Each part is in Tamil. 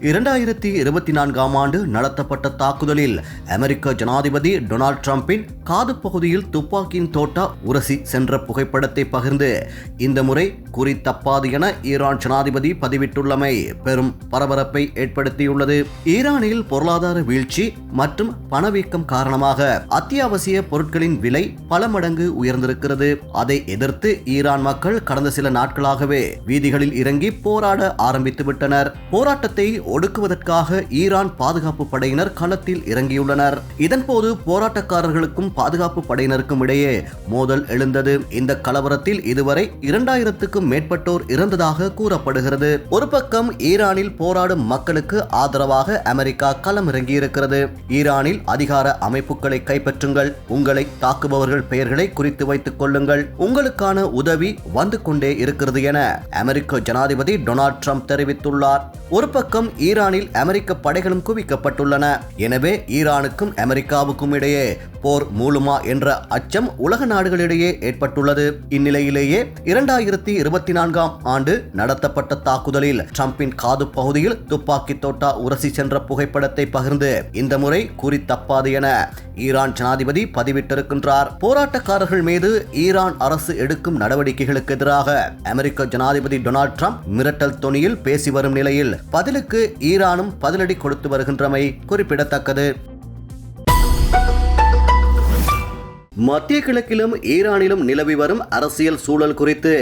2024ஆம் ஆண்டு நடத்தப்பட்ட தாக்குதலில் அமெரிக்க ஜனாதிபதி டொனால்ட் ட்ரம்பின் காது பகுதியில் துப்பாக்கியின் தோட்டா உரசி சென்ற புகைப்படத்தை பகிர்ந்து இந்த முறை குறி தப்பாது என ஈரான் ஜனாதிபதி பதிவிட்டுள்ளமை பெரும் பரபரப்பை ஏற்படுத்தியுள்ளது. ஈரானில் பொருளாதார வீழ்ச்சி மற்றும் பணவீக்கம் காரணமாக அத்தியாவசிய பொருட்களின் விலை பல மடங்கு உயர்ந்திருக்கிறது. அதை எதிர்த்து ஈரான் மக்கள் கடந்த சில நாட்களாகவே வீதிகளில் இறங்கி போராட ஆரம்பித்து விட்டனர். போராட்டத்தை ஒடுக்குவதற்காக ஈரான் பாதுகாப்பு படையினர் களத்தில் இறங்கியுள்ளனர். இதன்போது போராட்டக்காரர்களுக்கும் பாதுகாப்பு படையினருக்கும் இடையே மோதல் எழுந்தது. இந்த கலவரத்தில் இதுவரை 2000க்கும் மேற்பட்டோர் இறந்ததாக கூறப்படுகிறது. ஒரு பக்கம் ஈரானில் போராடும் மக்களுக்கு ஆதரவாக அமெரிக்கா களம் இறங்கியிருக்கிறது. ஈரானில் அதிகார அமைப்புகளை கைப்பற்றுங்கள், உங்களை தாக்குபவர்கள் பெயர்களை குறித்து வைத்துக் கொள்ளுங்கள், உங்களுக்கான உதவி வந்து கொண்டே இருக்கிறது என அமெரிக்க ஜனாதிபதி டொனால்ட் ட்ரம்ப் தெரிவித்துள்ளார். ஒரு பக்கம் ஈரானில் அமெரிக்க படைகளும் குவிக்கப்பட்டுள்ளன. எனவே ஈரானுக்கும் அமெரிக்காவுக்கும் இடையே போர் மூலுமா என்ற அச்சம் உலக நாடுகளிடையே ஏற்பட்டுள்ளது. இந்நிலையிலேயே 2024ஆம் ஆண்டு நடத்தப்பட்ட தாக்குதலில் ட்ரம்பின் காது பகுதியில் துப்பாக்கி தோட்டா உரசி சென்ற புகைப்படத்தை பகிர்ந்து இந்த முறை குறி தப்பாது என ஈரான் ஜனாதிபதி பதிவிட்டிருக்கின்றார். போராட்டக்காரர்கள் மீது ஈரான் அரசு எடுக்கும் நடவடிக்கைகளுக்கு எதிராக அமெரிக்க ஜனாதிபதி டொனால்ட் ட்ரம்ப் மிரட்டல் தொனியில் பேசி வரும் நிலையில் பதிலுக்கு ஈரானும் பதிலடி கொடுத்து வருகின்றமை குறிப்பிடத்தக்கது. மத்திய கிழக்கிலும் ஈரானிலும் நிலவி வரும் அரசியல் சூழல் குறித்து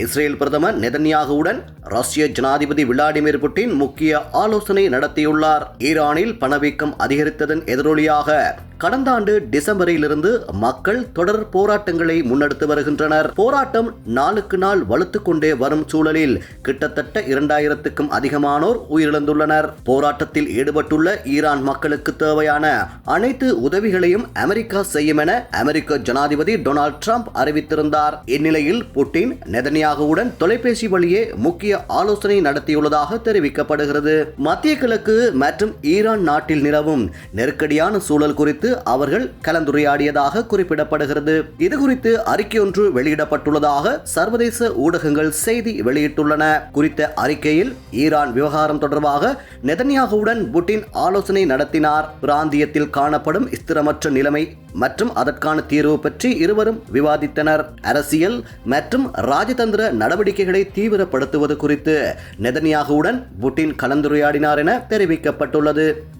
இஸ்ரேல் பிரதமர் நெதன்யாகுவுடன் ரஷ்ய ஜனாதிபதி விளாடிமிர் புட்டின் முக்கிய ஆலோசனை நடத்தியுள்ளார். ஈரானில் பணவீக்கம் அதிகரித்ததன் எதிரொலியாக கடந்த ஆண்டு டிசம்பரிலிருந்து மக்கள் தொடர் போராட்டங்களை முன்னெடுத்து வருகின்றனர். போராட்டம் நாளுக்கு நாள் வலுத்துக் கொண்டே வரும் சூழலில் கிட்டத்தட்ட 2000க்கும் அதிகமானோர் உயிரிழந்துள்ளனர். போராட்டத்தில் ஈடுபட்டுள்ள ஈரான் மக்களுக்கு தேவையான அனைத்து உதவிகளையும் அமெரிக்கா செய்யும் என அமெரிக்க ஜனாதிபதி டொனால்ட் ட்ரம்ப் அறிவித்திருந்தார். இந்நிலையில் புட்டின் நெதன்யாகுவுடன் தொலைபேசி வழியே முக்கிய ஆலோசனை நடத்தியுள்ளதாக தெரிவிக்கப்படுகிறது. மத்திய கிழக்கு மற்றும் ஈரான் நாட்டில் நிலவும் நெருக்கடியான சூழல் குறித்து அவர்கள் கலந்துரையாடியதாக குறிப்பிடப்படுகிறது. இது குறித்து அறிக்கை ஒன்று வெளியிடப்பட்டுள்ளதாக சர்வதேச ஊடகங்கள் செய்தி வெளியிட்டுள்ளன. குறித்த அறிக்கையில் ஈரான் விவகாரம் தொடர்பாக நெதன்யாகுவுடன் புட்டின் ஆலோசனை நடத்தினார். பிராந்தியத்தில் காணப்படும் ஸ்திரமற்ற நிலைமை மற்றும் அதற்கான தீர்வு பற்றி இருவரும் விவாதித்தனர். அரசியல் மற்றும் ராஜதந்திர நடவடிக்கைகளை தீவிரப்படுத்துவது குறித்து நெதன்யாகுவுடன் புட்டின் கலந்துரையாடினார் என தெரிவிக்கப்பட்டுள்ளது.